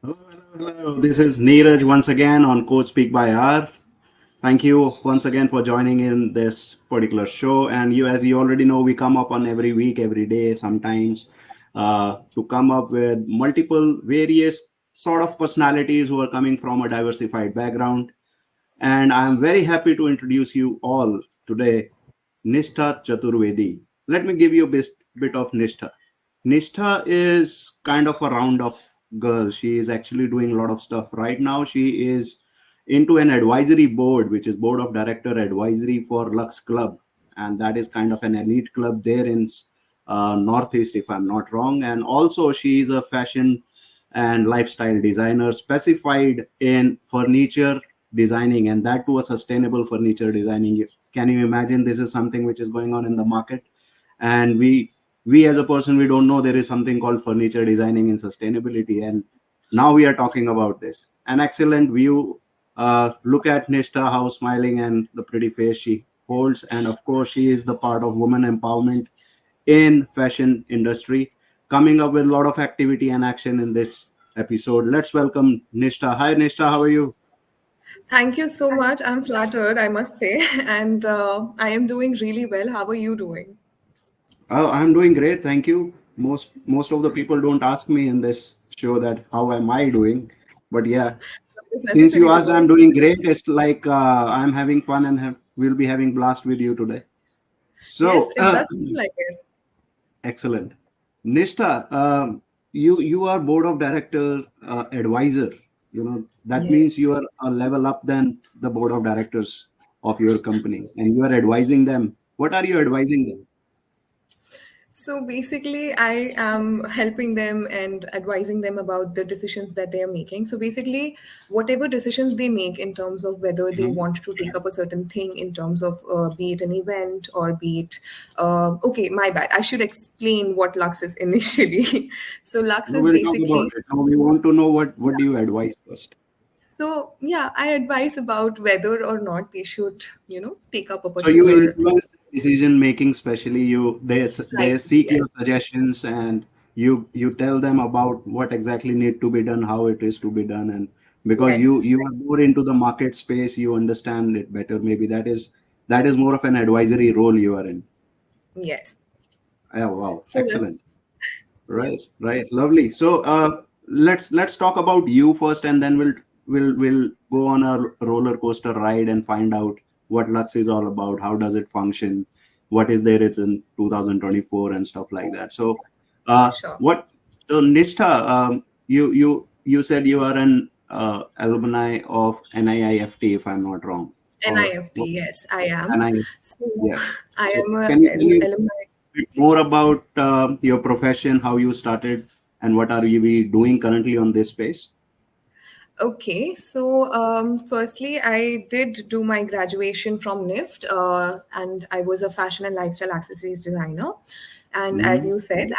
Hello, hello, hello. This is Neeraj once again on Code Speak by R. Thank you once again for joining in this particular show. And as you already know, we come up on every week, every day, sometimes to come up with multiple, various sort of personalities who are coming from a diversified background. And I'm very happy to introduce you all today, Nishta Chaturvedi. Let me give you a bit of Nishta. Nishta is kind of a round of girl. She is actually doing a lot of stuff. Right now, she is into an advisory board, which is Board of Director Advisory for Lux Club. And that is kind of an elite club there in Northeast, if I'm not wrong. And also, she is a fashion and lifestyle designer specified in furniture designing, and that too a sustainable furniture designing. Can you imagine this is something which is going on in the market? And we as a person, we don't know there is something called furniture designing in sustainability, and now we are talking about this. An excellent view. Look at Nishta, how smiling and the pretty face she holds, and of course she is the part of women empowerment in fashion industry, coming up with a lot of activity and action in this episode. Let's welcome Nishta. Hi Nishta, how are you? Thank you so much. I'm flattered, I must say, and I am doing really well. How are you doing? I'm doing great, thank you. Most of the people don't ask me in this show that how am I doing, but yeah, It's since you necessary to asked, I'm know. doing great. It's like I'm having fun and we'll be having blast with you today. Yes, So it does seem like it. excellent. Nishta, you are board of director advisor. You know that means you Yes. are a level up than the board of directors of your company, and you are advising them. What are you advising them? So basically, I am helping them and advising them about the decisions that they are making. So basically, whatever decisions they make in terms of whether they Mhm. want to take up a certain thing, in terms of be it an event or be it, okay, my bad. I should explain what Lux is initially. So Lux No, is we'll talk about basically it. Now we want to know what do you advise first. So, yeah, I advise about whether or not they should, take up a So you particular influence the decision making, especially they slightly. seek your Yes, suggestions, and you tell them about what exactly need to be done, how it is to be done, and because yes, you are more into the market space, you understand it better. Maybe that is more of an advisory role you are in. yes. Yeah, wow, So excellent. that's, yeah. Right, right, lovely. So let's talk about you first, and then we'll go on a roller coaster ride and find out what Lux is all about. How does it function? What is there in 2024 and stuff like that. So, Sure. what so Nishta, you said you are an alumni of NIIFT, if I'm not wrong, or NIFT, yes, I am. NIIFT. So Yeah. I So am a can you tell me alumni. bit more about your profession, how you started, and what are you be doing currently on this space? Okay, so firstly, I did do my graduation from NIFT, and I was a fashion and lifestyle accessories designer. And as Mhm. you said,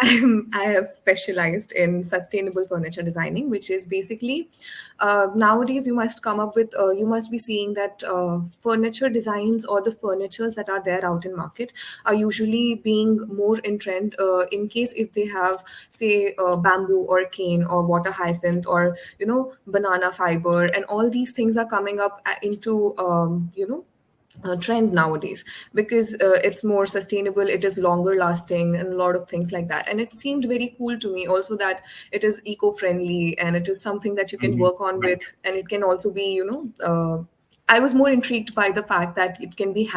I have specialized in sustainable furniture designing, which is basically nowadays you must be seeing that furniture designs or the furnitures that are there out in market are usually being more in trend in case if they have say bamboo or cane or water hyacinth or banana fiber, and all these things are coming up into trend nowadays because it's more sustainable, it is longer lasting, and a lot of things like that. And it seemed very cool to me also that it is eco-friendly and it is something that you can Mhm. work on Right. with, and it can also be I was more intrigued by the fact that it can be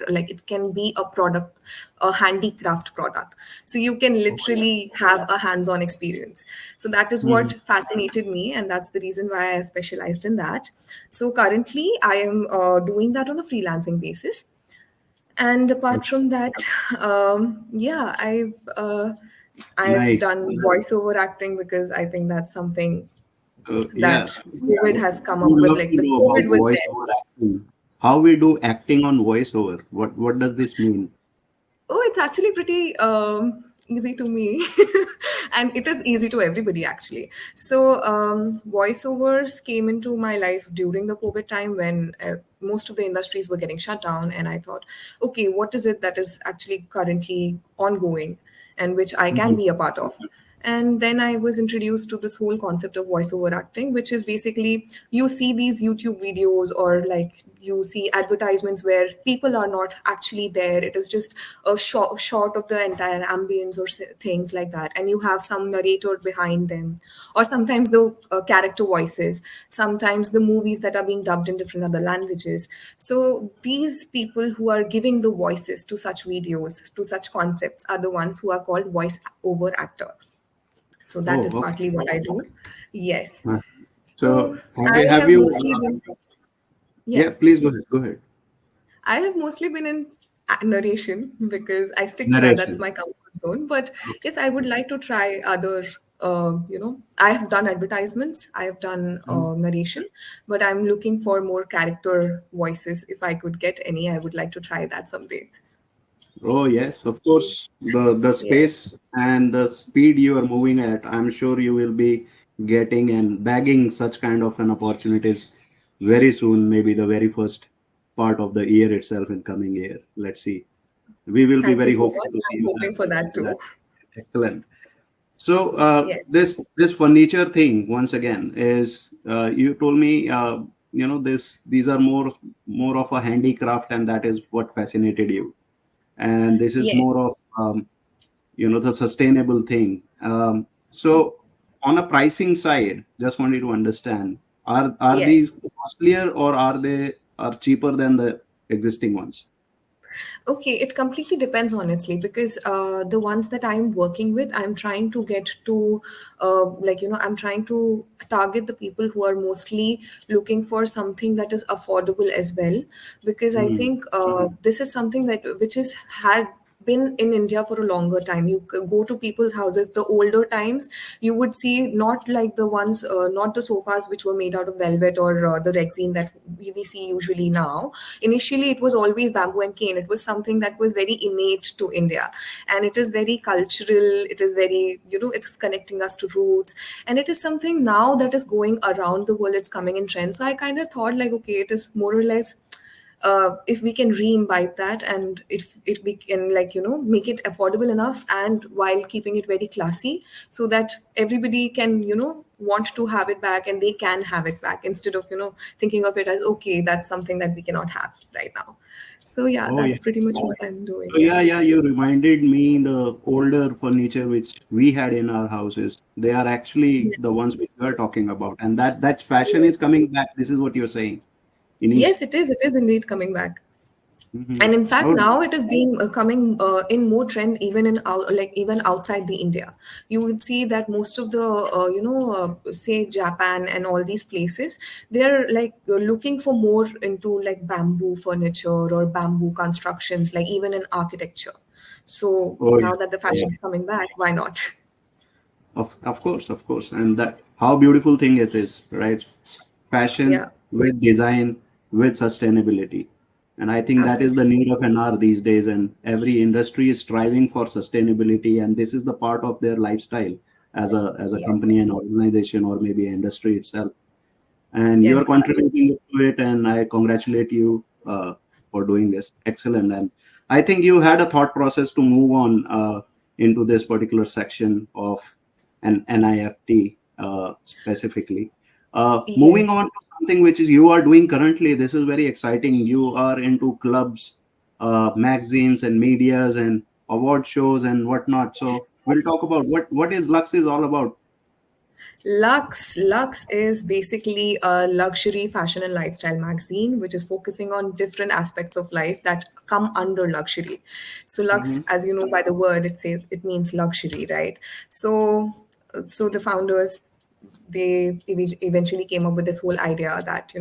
like it can be a product, a handicraft product. So you can Okay. literally have a hands-on experience. So that is what Mhm. fascinated me, and that's the reason why I specialized in that. So currently, I am doing that on a freelancing basis. And apart from that, yeah, I've Nice. done voiceover acting because I think that's something Yeah, that COVID has come up would with. love Like to the know about COVID was there. voiceover acting. How we do acting on voiceover? What does this mean? Oh, it's actually pretty easy to me, and it is easy to everybody actually. So, voiceovers came into my life during the COVID time when most of the industries were getting shut down, and I thought, okay, what is it that is actually currently ongoing, and which I can Mhm. be a part of? And then I was introduced to this whole concept of voiceover acting, which is basically you see these YouTube videos, or like you see advertisements where people are not actually there. It is just a shot of the entire ambience or things like that. And you have some narrator behind them, or sometimes the character voices, sometimes the movies that are being dubbed in different other languages. So these people who are giving the voices to such videos, to such concepts, are the ones who are called voice over actor. So that is Oh, okay. partly what I do. Yes. Uh, So So have I you, have have you mostly been, yeah, yes, please go ahead. Go ahead. I have mostly been in narration because I stick to that. That's Narration. my comfort zone. But Okay. yes, I would like to try other, I have done advertisements, I have done Mhm. narration, but I'm looking for more character voices. If I could get any, I would like to try that someday. Oh yes, of course. The Yes. space and the speed you are moving at, I'm sure you will be getting and bagging such kind of an opportunities very soon, maybe the very first part of the year itself in coming year. Let's see. We will be Thank you very so hopeful much. to see I'm you hoping for that that. too. Excellent. So Yes. this furniture thing once again is you told me this these are more of a handicraft, and that is what fascinated you, and this is more Yes. of the sustainable thing. So on a pricing side, just wanted to understand, are Yes. these costlier, or are cheaper than the existing ones? Okay, it completely depends, honestly, because the ones that I'm working with, I'm trying to get to, I'm trying to target the people who are mostly looking for something that is affordable as well. Because I Mm. think this is something that which is had been in India for a longer time. You go to people's houses, the older times, you would see not like the ones, not the sofas which were made out of velvet or the rexine that we see usually now. Initially, it was always bamboo and cane. It was something that was very innate to India. And it is very cultural. It is very, it's connecting us to roots. And it is something now that is going around the world. It's coming in trend. So I kind of thought, like, okay, it is more or less if we can re-imbibe that, and if we can, like, make it affordable enough and while keeping it very classy, so that everybody can, want to have it back, and they can have it back, instead of, thinking of it as, okay, that's something that we cannot have right now. So yeah, Oh yeah. that's pretty much what I'm doing. So Yeah. yeah, you reminded me the older furniture which we had in our houses. They are actually the Yes. ones which we are talking about, and that fashion is coming back. This is what you're saying. Yes, Inish. it is indeed coming back. Mm-hmm. And in fact, Oh, now it is being coming in more trend, even in like even outside the India. You would see that most of the say Japan and all these places, they're like looking for more into like bamboo furniture or bamboo constructions, like even in architecture. So oh yeah. now that the Oh, fashion yeah. is coming back, why not? Of course, and that how beautiful thing it is, right? Fashion Yeah, with design with sustainability, and I think that is the absolutely. need of an hour these days. And every industry is striving for sustainability, and this is the part of their lifestyle as a Yes, company and organization, or maybe an industry itself. And you yes, are absolutely. contributing to it, and I congratulate you for doing this. Excellent. And I think you had a thought process to move on into this particular section of an NIFT specifically. Yes. Moving on to something which is you are doing currently, this is very exciting. You are into clubs, magazines and medias and award shows and whatnot. So we'll talk about what is Lux is all about. Lux is basically a luxury fashion and lifestyle magazine, which is focusing on different aspects of life that come under luxury. So Lux, Hmm. as you know by the word, it says it means luxury, right? So, so the founders, they eventually came up with this whole idea that,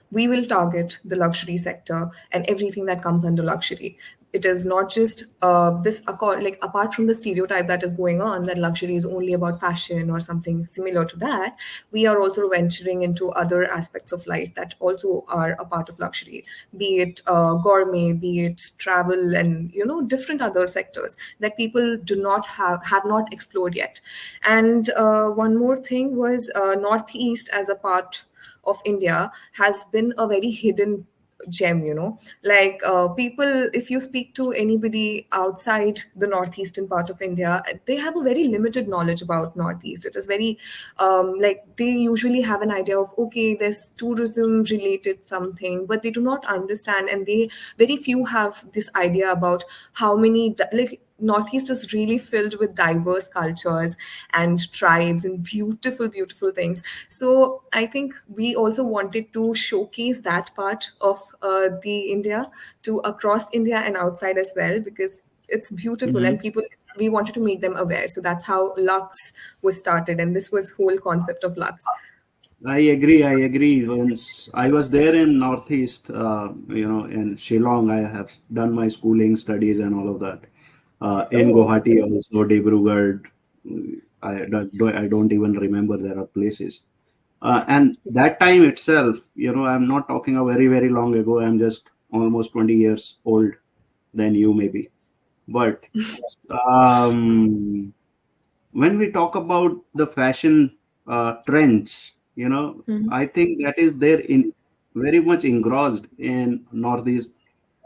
we will target the luxury sector and everything that comes under luxury. It is not just like apart from the stereotype that is going on that luxury is only about fashion or something similar to that. We are also venturing into other aspects of life that also are a part of luxury, be it gourmet, be it travel, and different other sectors that people do not have not explored yet. And one more thing was Northeast as a part of India has been a very hidden. gem, you know. Like people, if you speak to anybody outside the northeastern part of India, they have a very limited knowledge about Northeast. It is very like they usually have an idea of, okay, there's tourism related something, but they do not understand, and they very few have this idea about how many like Northeast is really filled with diverse cultures and tribes and beautiful, beautiful things. So I think we also wanted to showcase that part of the India to across India and outside as well, because it's beautiful Mhm. and people, we wanted to make them aware. So that's how Lux was started, and this was whole concept of Lux. I agree. I agree. Once I was there in Northeast, in Shillong, I have done my schooling, studies, and all of that. In Oh, Guwahati, also Dibrugarh. I don't even remember there are places. And that time itself, I'm not talking a very, very long ago. I'm just almost 20 years old than you, maybe. But um, when we talk about the fashion trends, mhm. I think that is there in very much engrossed in northeast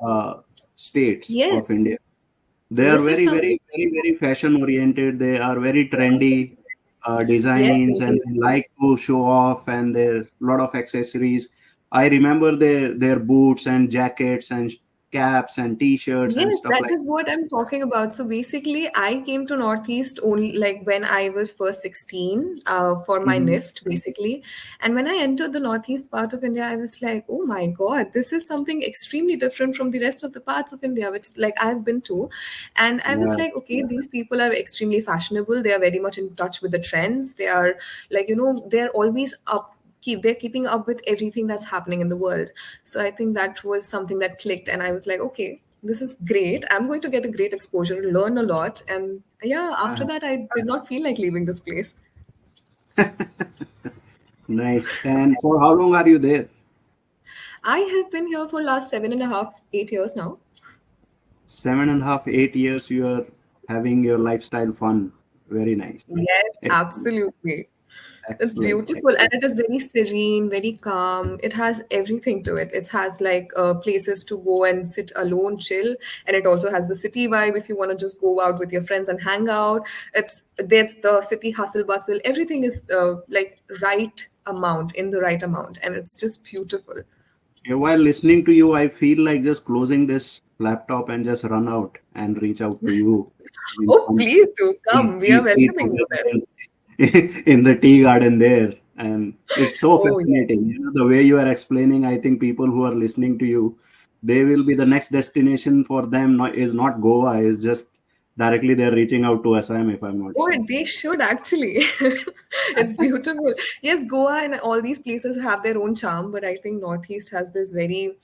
uh, states Yes, of India. They are this is very, something. very, very, very fashion oriented. They are very trendy Yes, designs, and indeed. they like to show off, and there lot of accessories. I remember their boots and jackets and caps and t-shirts and Yes, stuff that like is what I'm talking about. So basically, I came to Northeast only like when I was first 16 for that. my NIFT, basically. And when I entered the Northeast part of India, I was like, oh my God, this is something extremely different from the rest of the parts of India, which like I've been to. And I was Yeah. like, okay, these people are extremely fashionable. They are very much in touch with the trends. They are like, they're always up. They're keeping up with everything that's happening in the world. So I think that was something that clicked, and I was like, okay, this is great. I'm going to get a great exposure, learn a lot. And yeah, after Uh, that, I did not feel like leaving this place. nice. And for how long are you there? I have been here for last 7.5, 8 years now. 7.5, 8 years. You are having your lifestyle fun. Very nice. Yes, Excellent. absolutely. It's Excellent. beautiful and Excellent. it is very serene, very calm. It has everything to it. It has like places to go and sit alone, chill, and it also has the city vibe if you want to just go out with your friends and hang out. It's there's the city hustle bustle. Everything is like right amount in the right amount, and it's just beautiful. Yeah, while listening to you, I feel like just closing this laptop and just run out and reach out to you. We'll Oh, come please do eat, come. We are eat, eat welcoming you there. together in the tea garden there. And it's so Oh, yes. fascinating. The way you are explaining, I think people who are listening to you, they will be the next destination for them is not Goa, is just directly they're reaching out to Assam, if I'm not Oh, wrong. they should actually. It's beautiful. Yes, Goa and all these places have their own charm, but I think Northeast has this very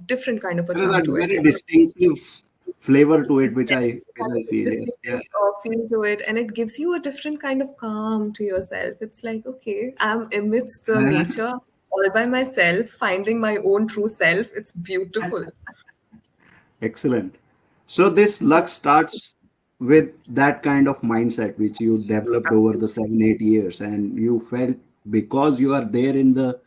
different kind of a There is charm a to it. very distinctive flavor to it, which Yes, I it which has I a feel. Yes. distinctive feel to it, and it gives you a different kind of calm to yourself. It's like, okay, I'm amidst the Yeah. nature all by myself, finding my own true self. It's beautiful. Excellent. So this luck starts with that kind of mindset which you developed over the Absolutely. 7 8 years, and you felt because you are there in the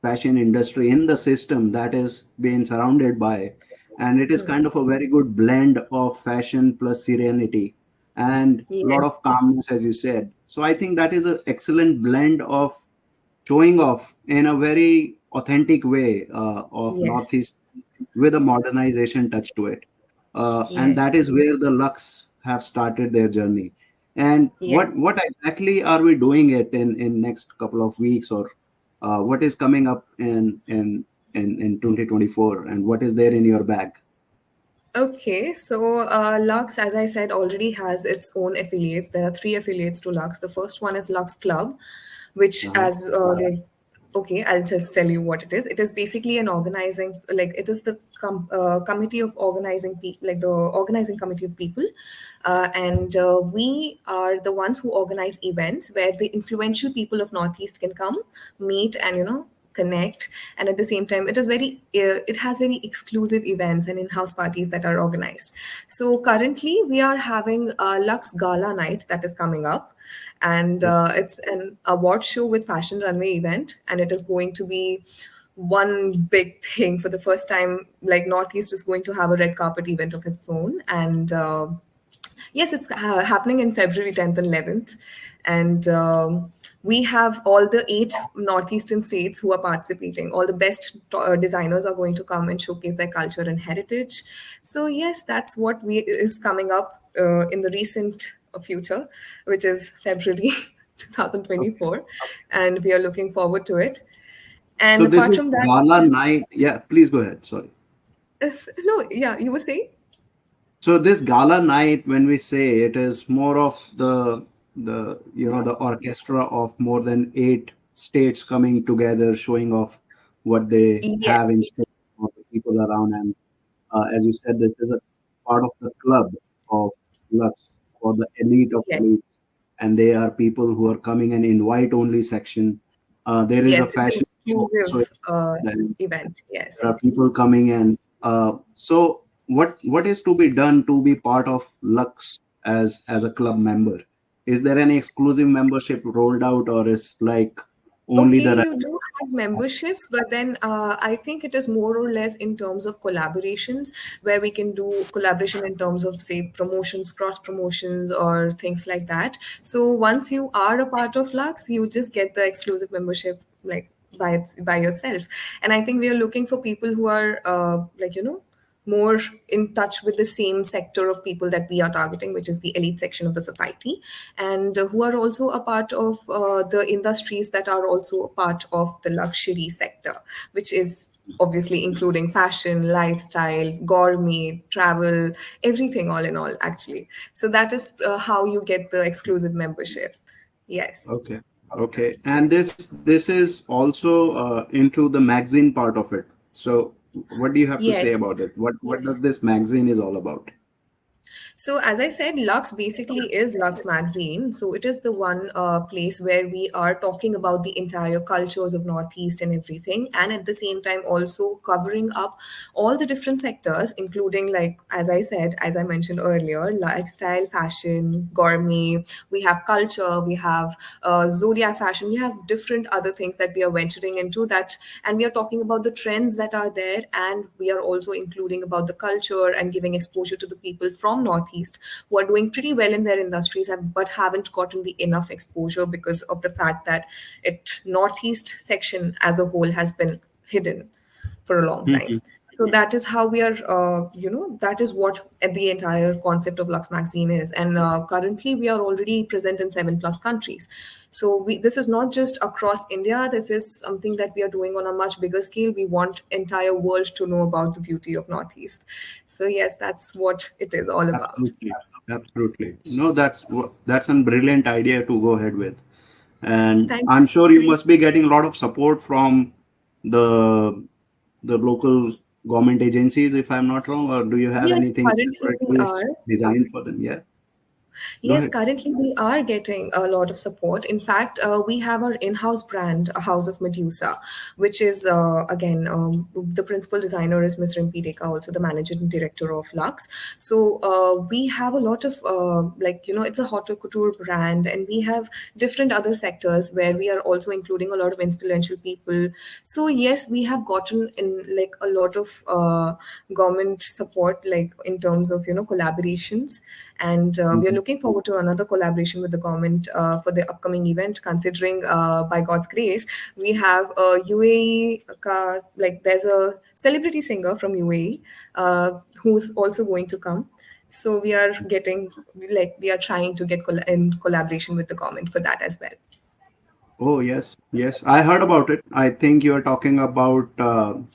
fashion industry, in the system that is being surrounded by, and it is kind of a very good blend of fashion plus serenity and a Yes, lot of calmness, as you said. So I think that is an excellent blend of showing off in a very authentic way of yes, Northeast with a modernization touch to it. And yes, that is where the Lux have started their journey. And yes. what exactly are we doing it in next couple of weeks, or what is coming up in 2024, and what is there in your bag? Okay, so Lux, as I said, already has its own affiliates. There are three affiliates to Lux. The first one is Lux Club, which, Uh-huh. as like, okay, I'll just tell you what it is. It is basically an organizing, like, it is the committee of organizing people, like the organizing committee of people, and we are the ones who organize events where the influential people of Northeast can come, meet, and connect. And at the same time, it has very exclusive events and in-house parties that are organized. So currently we are having a Lux Gala night that is coming up, and it's an award show with fashion runway event, and it is going to be one big thing for the first time. Like Northeast is going to have a red carpet event of its own, and yes, it's happening in February 10th and 11th. And we have all the eight northeastern states who are participating. All the best designers are going to come and showcase their culture and heritage. So yes, that's what we is coming up in the recent future, which is February Okay. 2024, and we are looking forward to it. And So this apart is from that, gala night. Yeah, please go ahead. Sorry. no, yeah, you were saying? So this gala night, when we say it is more of the orchestra of more than 8 states coming together, showing off what they Yes, have in store for the people around. And as you said, this is a part of the club of Lux for the elite of yes, elites, and they are people who are coming an invite only section. There is a yes. It's an fashion show also. exclusive Then event. Yes. there are people coming in. So what is to be done to be part of Lux as a club member? Is there any exclusive membership rolled out, or is like only Okay, the you do have memberships, but then I think it is more or less in terms of collaborations where we can do collaboration in terms of, say, promotions, cross promotions, or things like that. So once you are a part of Lux, you just get the exclusive membership like by yourself. And I think we are looking for people who are more in touch with the same sector of people that we are targeting, which is the elite section of the society, and who are also a part of the industries that are also a part of the luxury sector, which is obviously including fashion, lifestyle, gourmet, travel, everything all in all, actually. So that is how you get the exclusive membership. Yes. okay, okay, and this is also into the magazine part of it. So what do you have to say Yes. about it? What does this magazine is all about? So, as I said, Lux basically is Lux Magazine. So, it is the one place where we are talking about the entire cultures of Northeast and everything, and at the same time, also covering up all the different sectors, including, like, as I said, as I mentioned earlier, lifestyle, fashion, gourmet, we have culture, we have zodiac fashion, we have different other things that we are venturing into that, and we are talking about the trends that are there, and we are also including about the culture and giving exposure to the people from Northeast who are doing pretty well in their industries but haven't gotten the enough exposure because of the fact that it Northeast section as a whole has been hidden for a long time. So that is how we are, that is what the entire concept of Lux Magazine is. And currently, we are already present in 7+ countries. So this is not just across India. This is something that we are doing on a much bigger scale. We want entire world to know about the beauty of Northeast. So yes, that's what it is all about. Absolutely, absolutely. No, that's a brilliant idea to go ahead with. And Thank I'm you. sure you must be getting a lot of support from the the local government agencies, if I'm not wrong, or do you have Yes, anything currently we separately are. designed for them? Yeah, go Yes, ahead. currently we are getting a lot of support. In fact, we have our in-house brand, a House of Medusa, which is again the principal designer is Ms. Rimpi Deka, also the managing director of Lux. So we have a lot of it's a haute couture brand, and we have different other sectors where we are also including a lot of influential people. So yes, we have gotten in like a lot of government support, like in terms of collaborations, and we are Mhm. looking forward to another collaboration with the government for the upcoming event, considering by God's grace, we have a UAE, like there's a celebrity singer from UAE who's also going to come. So we are getting, like, we are trying to get in collaboration with the government for that as well. Oh yes, yes, I heard about it. I think you are talking about Al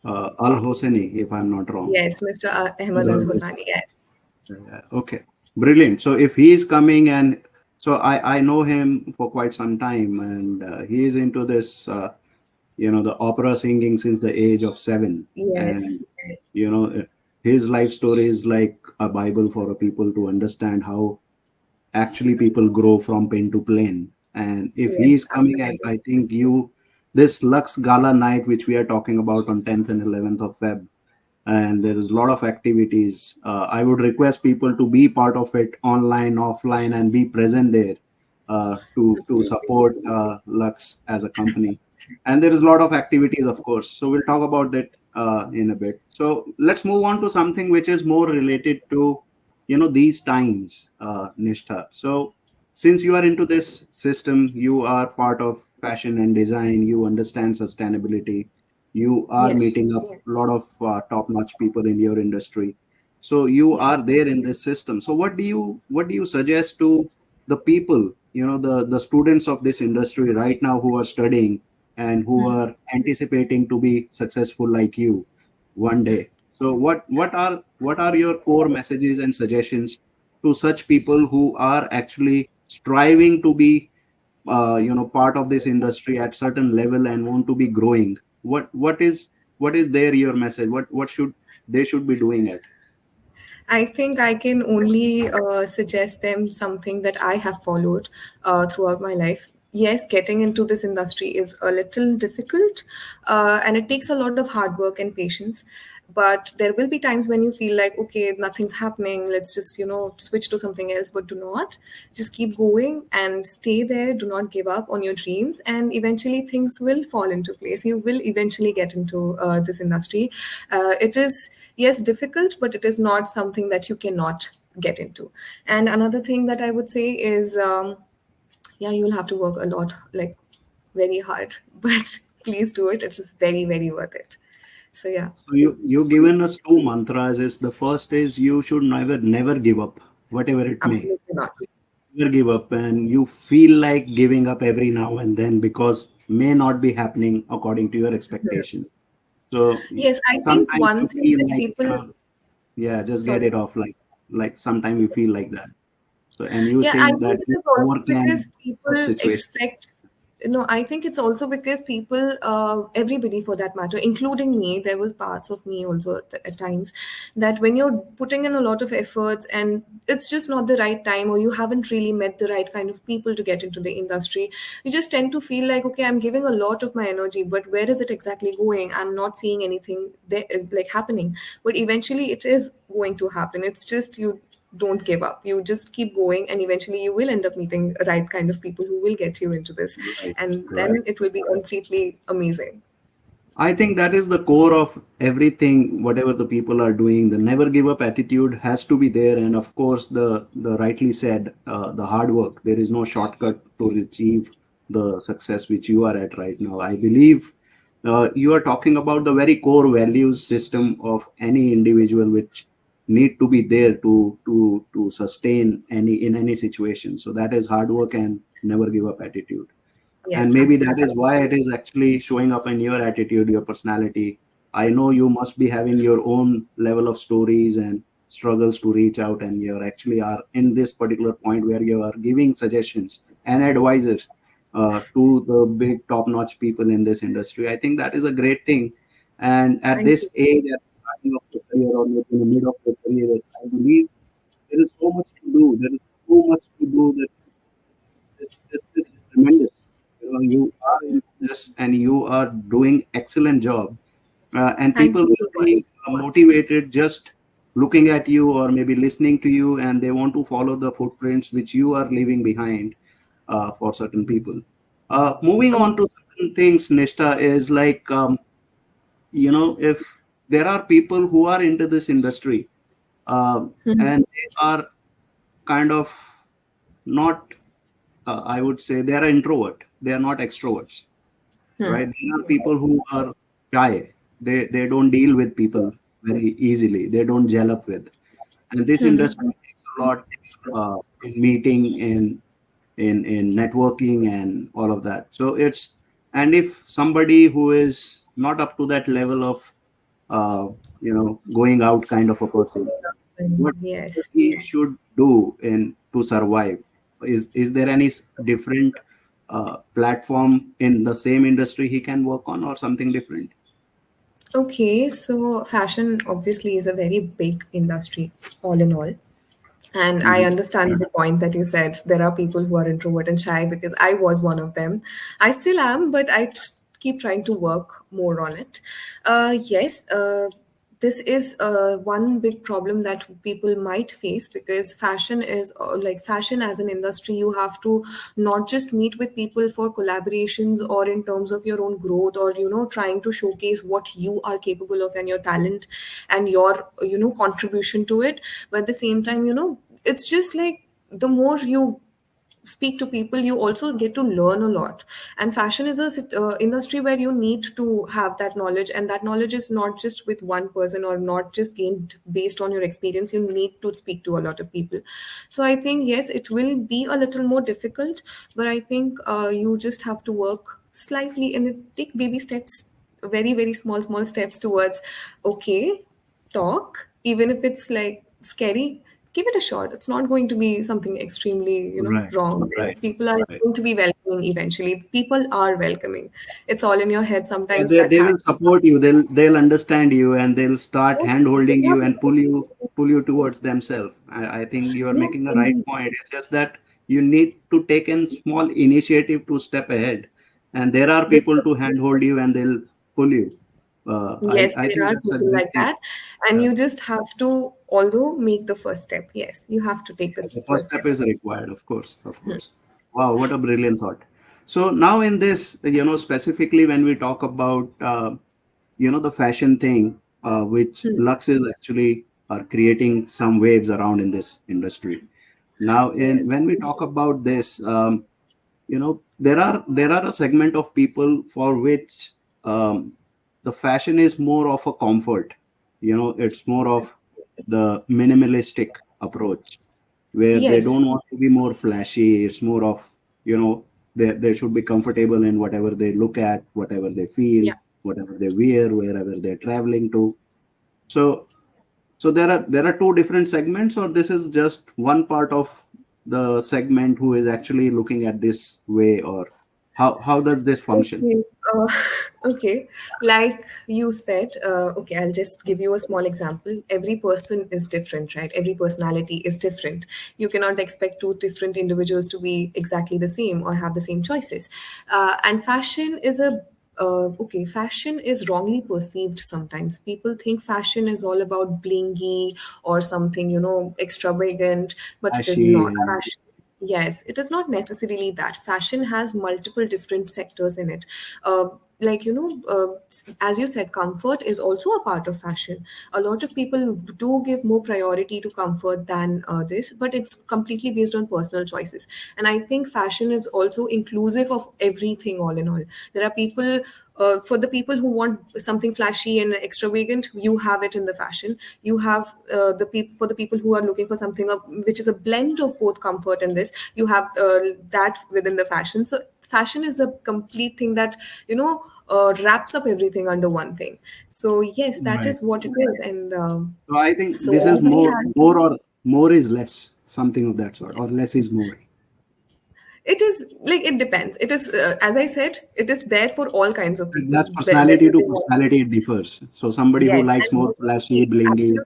Hosseini, if I'm not wrong. Yes, Mr. Ahmed Al The, Hosani. Yes. okay, brilliant. So if he's coming, and so I know him for quite some time, and he is into this the opera singing since the age of 7, and Yes. you know uh, his life story is like a bible for people to understand how actually people grow from pen to plane. And if he Yes, is coming, absolutely. I think you this Lux Gala night, which we are talking about on 10th and 11th of Feb, and there is a lot of activities. I would request people to be part of it, online, offline, and be present there to Absolutely. support Lux as a company. and there is a lot of activities, of course, so we'll talk about that in a bit. So let's move on to something which is more related to these times, Nishtha. So since you are into this system, you are part of fashion and design, you understand sustainability, you are Yes. meeting up a lot of top notch people in your industry, so you Yeah. are there in this system. So what do you suggest to the people, the students of this industry right now who are studying and who are anticipating to be successful like you one day? So what are your core messages and suggestions to such people who are actually striving to be part of this industry at certain level and want to be growing? What is there your message? What should be doing it? I think I can only suggest them something that I have followed throughout my life. Yes, getting into this industry is a little difficult, and it takes a lot of hard work and patience. But there will be times when you feel like, okay, nothing's happening. Let's just, switch to something else. But do not. Just keep going and stay there. Do not give up on your dreams. And eventually things will fall into place. You will eventually get into this industry. It is, yes, difficult, but it is not something that you cannot get into. And another thing that I would say is, yeah, you'll have to work a lot, like very hard, but please do it. It's just very, very worth it. So yeah, So you given us two mantras. Is the first is you should never give up, whatever it may. absolutely not. Never give up, and you feel like giving up every now and then because may not be happening according to your expectation. So Yes, I think sometimes one you thing feel that like people, yeah, just get sorry. it off, like sometimes you feel like that. So and you Yeah, I saying think that it you is also because overcame such people situations. expect. No, I think it's also because people, everybody for that matter, including me, there was parts of me also at times that when you're putting in a lot of efforts and it's just not the right time, or you haven't really met the right kind of people to get into the industry, you just tend to feel like, okay, I'm giving a lot of my energy, but where is it exactly going? I'm not seeing anything there, like happening. But eventually, it is going to happen. It's just you don't give up. You just keep going, and eventually you will end up meeting the right kind of people who will get you into this, Right, and right. then it will be completely amazing. I think that is the core of everything, whatever the people are doing. The never give up attitude has to be there, and of course, the rightly said, the hard work. There is no shortcut to achieve the success which you are at right now. I believe you are talking about the very core values system of any individual, which need to be there to sustain any situation. So that is hard work and never give up attitude, and Yes, maybe that absolutely. is why it is actually showing up in your attitude, your personality. I know you must be having your own level of stories and struggles to reach out, and you actually are in this particular point where you are giving suggestions and advisors to the big top notch people in this industry. I think that is a great thing, and at Thank this you. age, at the starting of the career or maybe in the mid of the career, I believe there is so much to do. There is so much to do that this is tremendous. You are in this and you are doing excellent job. And Thank people you so will much. be motivated just looking at you or maybe listening to you, and they want to follow the footprints which you are leaving behind for certain people. Moving on to certain things, Nishta, is like, if there are people who are into this industry and they are kind of not, I would say they are introvert. They are not extroverts, right? There are people who are shy. They don't deal with people very easily. They don't gel up with. And this industry takes a lot in meeting, in networking, and all of that. So it's, and if somebody who is not up to that level of going out kind of a person, what Yes. he should do in to survive? Is there any different platform in the same industry he can work on, or something different? Okay, so fashion obviously is a very big industry, all in all. And I Mhm. understand the point that you said there are people who are introvert and shy, because I was one of them. I still am, but keep trying to work more on it. Yes, this is one big problem that people might face, because fashion is like fashion as an industry, you have to not just meet with people for collaborations or in terms of your own growth, or trying to showcase what you are capable of and your talent and your contribution to it. But at the same time, it's just like the more you speak to people, you also get to learn a lot. And fashion is a industry where you need to have that knowledge, and that knowledge is not just with one person or not just gained based on your experience. You need to speak to a lot of people. So I think yes, it will be a little more difficult, but I think you just have to work slightly and take baby steps, very very small steps towards, okay, talk, even if it's like scary, give it a shot. It's not going to be something extremely, Right, wrong. right, People are right. going to be welcoming eventually. People are welcoming. It's all in your head. Yeah, Sometimes they, that they will happens. support you. They'll understand you, and they'll start Yes, hand holding there are you and people pull you towards themselves. I think you are yes, making a right indeed. point. It's just that you need to take a small initiative to step ahead, and there are people to hand hold you and they'll pull you. Yes, I there think are that's a people great like thing. that. And Yeah. you just have to, although, make the first step. Yes, you have to take The this first first step step. is required, of course, of course. Wow, what a brilliant thought. So now in this, specifically when we talk about, the fashion thing, which Hmm. Lux is actually are creating some waves around in this industry. Now, Yes. when we talk about this, there are a segment of people for which um, the fashion is more of a comfort. It's more of the minimalistic approach where they Yes. don't want to be more flashy. It's more of, they should be comfortable in whatever they look at, whatever they feel, Yeah. whatever they wear, wherever they're traveling to. So so there are two different segments, or this is just one part of the segment who is actually looking at this way, or how does this function? Okay. Uh, okay. Like you said, okay, I'll just give you a small example. Every person is different, right? Every personality is different. You cannot expect two different individuals to be exactly the same or have the same choices. And fashion is okay, fashion is wrongly perceived sometimes. People think fashion is all about blingy or something, extravagant, but it is Flashy not. and Fashion, yes, it is not necessarily that. Fashion has multiple different sectors in it. Like, as you said, comfort is also a part of fashion. A lot of people do give more priority to comfort than this, but it's completely based on personal choices. And I think fashion is also inclusive of everything, all in all. There are people, for the people who want something flashy and extravagant, you have it in the fashion. You have the people, for the people who are looking for something which is a blend of both comfort and this, you have that within the fashion. So fashion is a complete thing that wraps up everything under one thing. So yes, that right. is what it is. And So I think so this is everybody more has, or more is less, something of that sort, or less is more. it is like, it depends. It is, as I said, it is there for all kinds of people, That's whether personality to they want. personality, it differs. So somebody who Yes, likes and more flashy, blingy,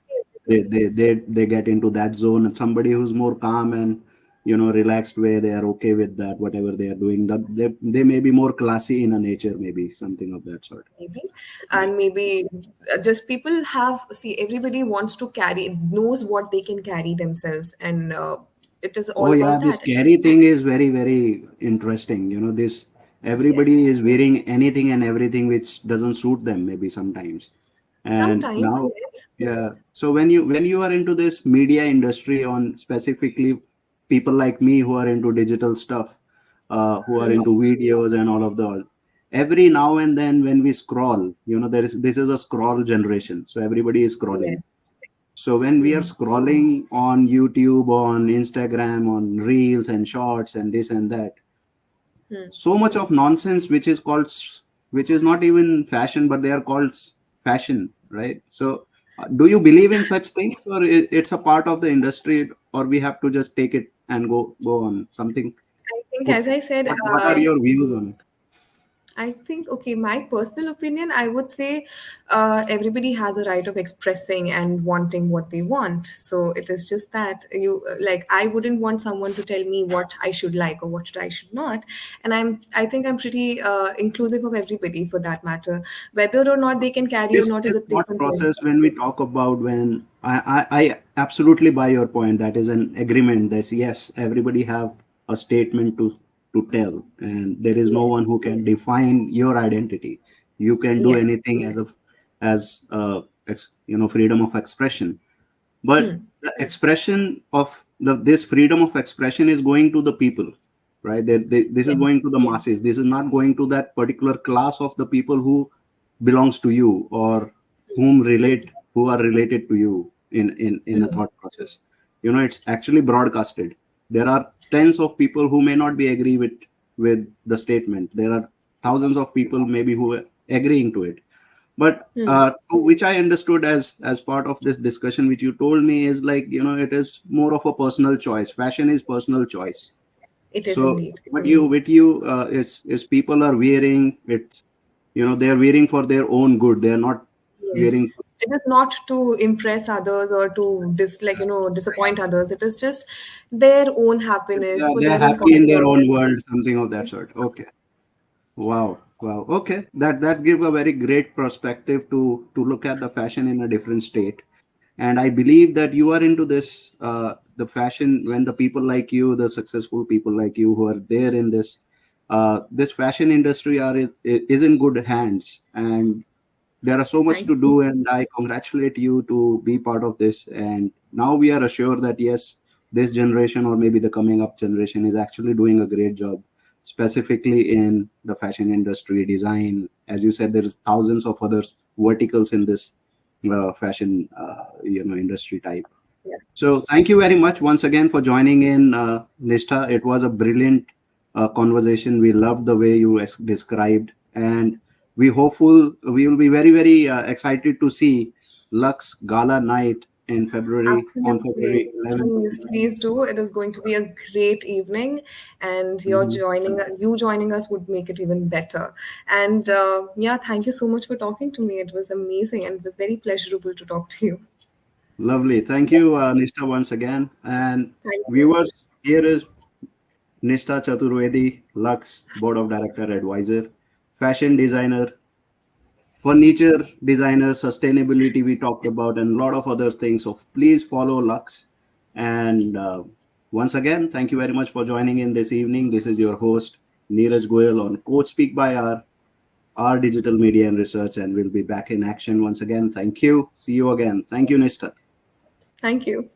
absolutely. they get into that zone. And somebody who's more calm and relaxed way, they are okay with that, whatever they are doing. That they may be more classy in a nature, maybe something of that sort. Maybe. Yeah. And maybe just people have, see, everybody wants to carry, knows what they can carry themselves, and it is Oh all yeah, about this that. scary thing is very, very interesting. This Yes, everybody is wearing anything and everything which doesn't suit them, maybe sometimes. And sometimes. now, Yes. yeah. So when you are into this media industry, on specifically people like me who are into digital stuff, who are Hmm. into videos and all of the all, every now and then when we scroll, this is a scroll generation. So everybody is scrolling. Yes. So when we are Hmm. scrolling on YouTube, on Instagram, on Reels and Shorts and this and that, Hmm. so much of nonsense which is called which is not even fashion, but they are called fashion, right? So do you believe in such things, or it's a part of the industry, or we have to just take it and go on something? I think, what as I said, what are your views on it? I think, okay, my personal opinion, I would say everybody has a right of expressing and wanting what they want. So it is just that you like, I wouldn't want someone to tell me what I should like or what I should not. And I think I'm pretty inclusive of everybody for that matter. Whether or not they can carry or this not is this a thought different thing. process when we talk about when I absolutely buy your point. That is an agreement. That's yes, everybody have a statement to tell, and there is no one Yes. who can define your identity. You can do Yes. anything as freedom of expression. But the expression of this freedom of expression is going to the people, right? This is Yes. going to the masses. This is not going to that particular class of the people who belongs to you or who are related to you in a thought process. It's actually broadcasted. There are tens of people who may not be agree with the statement. There are thousands of people maybe who are agreeing to it. But to which I understood as part of this discussion which you told me is like, it is more of a personal choice. Fashion is personal choice. It is So indeed. it's people are wearing it, they're wearing for their own good. They're not wearing. Yes. It is not to impress others or to disappoint others. It is just their own happiness for They're their own happy in their comfort. own world, something of that sort. Okay. Wow. Wow. Okay. That's give a very great perspective to look at the fashion in a different state. And I believe that you are into this the fashion when the people like you, the successful people like you who are there in this fashion industry is in good hands, and there are so much Thank to you. do, and I congratulate you to be part of this. And now we are assured that yes, this generation or maybe the coming up generation is actually doing a great job, specifically in the fashion industry design. As you said, there's thousands of other verticals in this fashion industry type. Yeah. So thank you very much once again for joining in, Nishta. It was a brilliant conversation. We loved the way you described, and we will be very very excited to see Lux Gala Night in February on Absolutely. February 11th. Please, please do. It is going to be a great evening, and Mhm. you joining us would make it even better. And yeah, thank you so much for talking to me. It was amazing and it was very pleasurable to talk to you. Lovely. Thank you, Nishta, once again. And Thank you. viewers, here is Nishta Chaturvedi, Lux Board of Director Advisor, fashion designer, furniture designer, sustainability we talked about, and a lot of other things. So please follow Lux. And once again, thank you very much for joining in this evening. This is your host, Neeraj Goyal on Coach Speak by our digital media and research, and we'll be back in action once again. Thank you. See you again. Thank you, Nishta. Thank you.